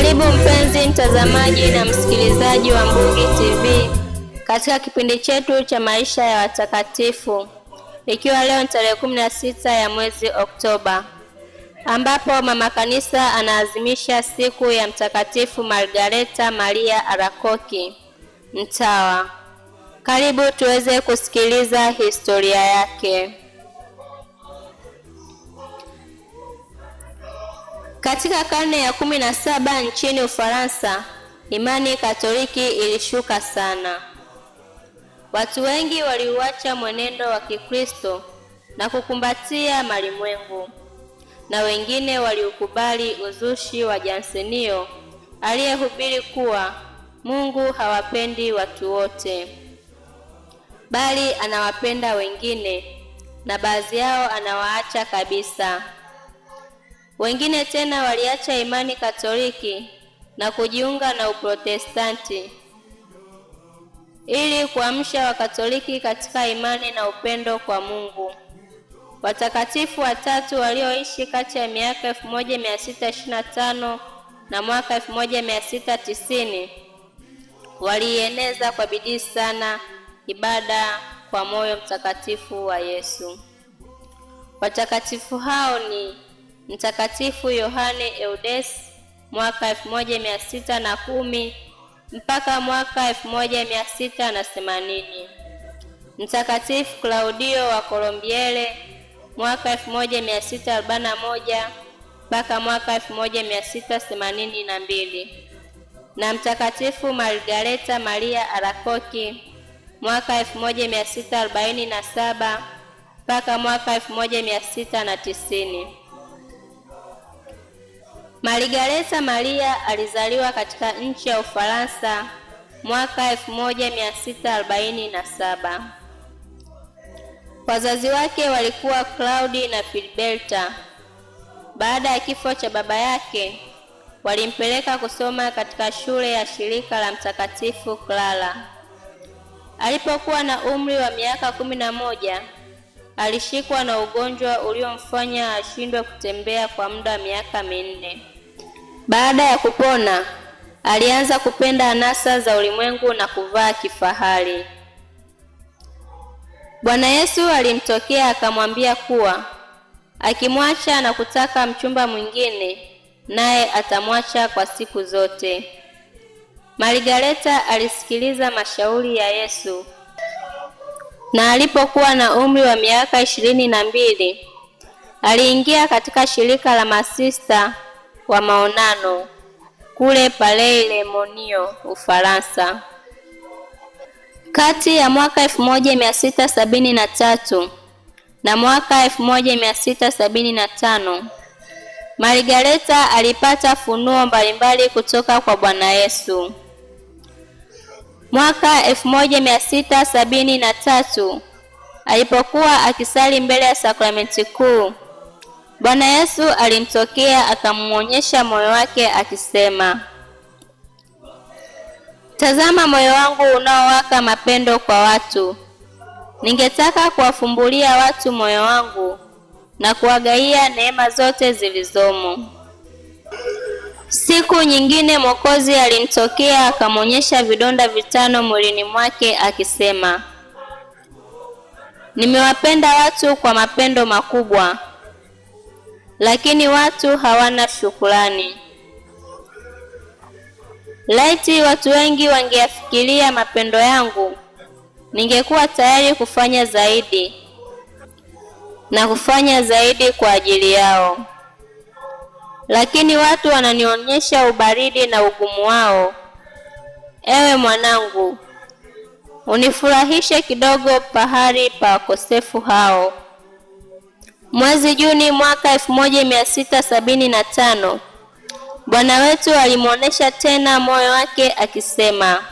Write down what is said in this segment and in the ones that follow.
Karibu mpenzi mtazamaji na msikilizaji wa Mbugi TV katika kipindi chetu cha maisha ya watakatifu, ikiwa leo ni tarehe 16 ya mwezi Oktoba, ambapo mama kanisa anaadhimisha siku ya Mtakatifu Margareta Maria Alacoque, mtawa. Karibu tuweze kusikiliza historia yake. Katika karne ya 17 nchini Ufaransa, imani Katoliki ilishuka sana. Watu wengi waliuacha mwenendo wa Kikristo na kukumbatia malimwengu, na wengine waliukubali uzushi wa Jansenio aliyehubiri kuwa Mungu hawapendi watu wote, bali anawapenda wengine, na baadhi yao anawaacha kabisa. Wengine tena waliacha imani Katoliki na kujiunga na Uprotestanti ili kuamsha Wakatoliki katika imani na upendo kwa Mungu. Watakatifu watatu walioishi kati ya miaka 1625 na mwaka 1690 walieneza kwa bidii sana ibada kwa moyo mtakatifu wa Yesu. Watakatifu hao ni Mtakatifu Yohane Eudes mwaka 1610 mpaka mwaka 1680. Mtakatifu Claudio wa Colombiere mwaka 1641 mpaka mwaka 1682. Na Mtakatifu Margareta Maria Alacoque mwaka 1647 mpaka mwaka 1690. Margareta Maria alizaliwa katika nchi ya Ufaransa mwaka 1647. Wazazi wake walikuwa Claudi na Filiberta. Baada ya kifo cha baba yake, walimpeleka kusoma katika shule ya shirika la Mtakatifu Clara. Alipokuwa na umri wa miaka 11, alishikwa na ugonjwa uliomfanya ashindwe kutembea kwa muda wa miaka 4. Baada ya kupona, alianza kupenda anasa za ulimwengu na kuvaa kifahari. Bwana Yesu alimtokea akamwambia kuwa akimwacha na kutaka mchumba mwingine, naye atamwacha kwa siku zote. Margareta alisikiliza mashauri ya Yesu, na alipokuwa na umri wa miaka 22, aliingia katika shirika la masista wa maonano kule Palais Le Monio, Ufaransa. Kati ya mwaka 1673 na mwaka 1675, Margareta alipata funuo mbalimbali kutoka kwa Bwana Yesu. Mwaka 1673, alipokuwa akisali mbele ya sakramenti kuu, Bwana Yesu alimtokea akamuonyesha moyo wake akisema, "Tazama moyo wangu unaowaka mapendo kwa watu. Ningetaka kuwafumbulia watu moyo wangu na kuwagaia neema zote zilizomo." Siku nyingine Mwokozi alimtokea akamuonyesha vidonda 5 mwilini mwake akisema, "Nimewapenda watu kwa mapendo makubwa, lakini watu hawana shukrani. Laiti watu wengi wangeafikiria mapendo yangu, ningekuwa tayari kufanya zaidi na kufanya zaidi kwa ajili yao. Lakini watu wananionyesha ubaridi na ugumu wao. Ewe mwanangu, unifurahishe kidogo pahali pa wakosefu hao." Mwezi Juni mwaka 1675, Bwana wetu alimuonesha tena moyo wake akisema,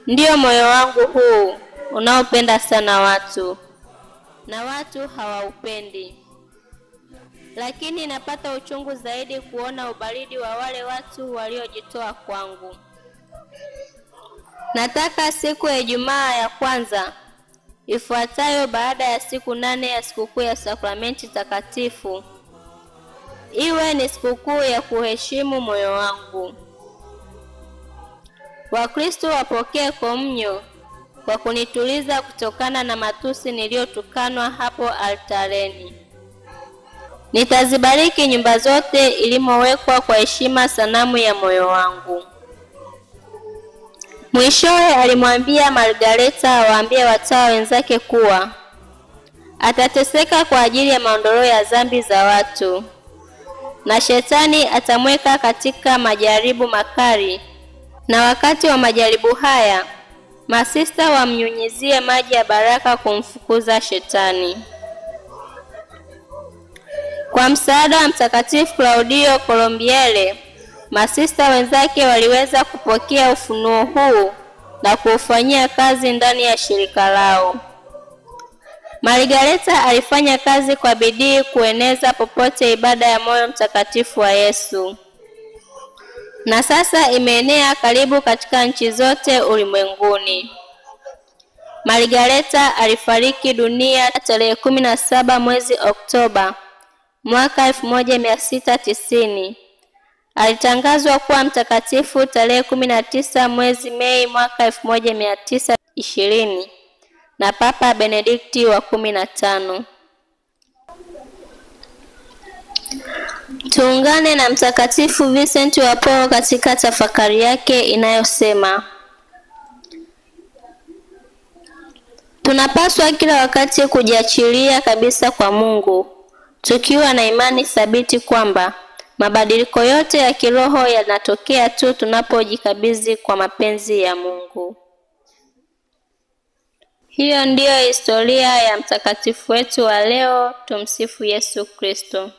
"Ndio moyo wangu huu unaopenda sana watu, na watu hawaupendi. Lakini napata uchungu zaidi kuona ubaridi wa wale watu waliojitoa kwangu. Nataka siku ya Ijumaa ya kwanza ifuatayo baada ya siku 8 ya sikukuu ya sakramenti takatifu iwe ni sikukuu ya kuheshimu moyo wangu. Wakristo wapokee komunyo kwa kunituliza kutokana na matusi niliyotukanwa hapo altareni. Nitazibariki nyumba zote ilimowekwa kwa heshima sanamu ya moyo wangu. Mwishowe alimwambia Margareta awaambie watawa wenzake kuwa atateseka kwa ajili ya maondoleo ya dhambi za watu, na shetani atamweka katika majaribu makali, na wakati wa majaribu haya masista wamnyunyizie maji ya baraka kumfukuza shetani. Kwa msaada wa Mtakatifu Claudio Colombiere, masista wenzake waliweza kupokea ufunuo huu na kuufanyia kazi ndani ya shirika lao. Margareta alifanya kazi kwa bidii kueneza popote ibada ya moyo mtakatifu wa Yesu, na sasa imeenea karibu katika nchi zote ulimwenguni. Margareta alifariki dunia tarehe 17 mwezi Oktoba mwaka 1690. Alitangazwa kuwa mtakatifu tarehe 19 mwezi Mei mwaka 1920 na Papa Benedikti wa 15. Tuungane na Mtakatifu Vincent wa Paulo katika tafakari yake inayosema: tunapaswa kila wakati kujiachilia kabisa kwa Mungu, tukiwa na imani thabiti kwamba mabadiliko yote ya kiroho yanatokea tu tunapojikabidhi kwa mapenzi ya Mungu. Hiyo ndiyo historia ya mtakatifu wetu wa leo. Tumsifu Yesu Kristo.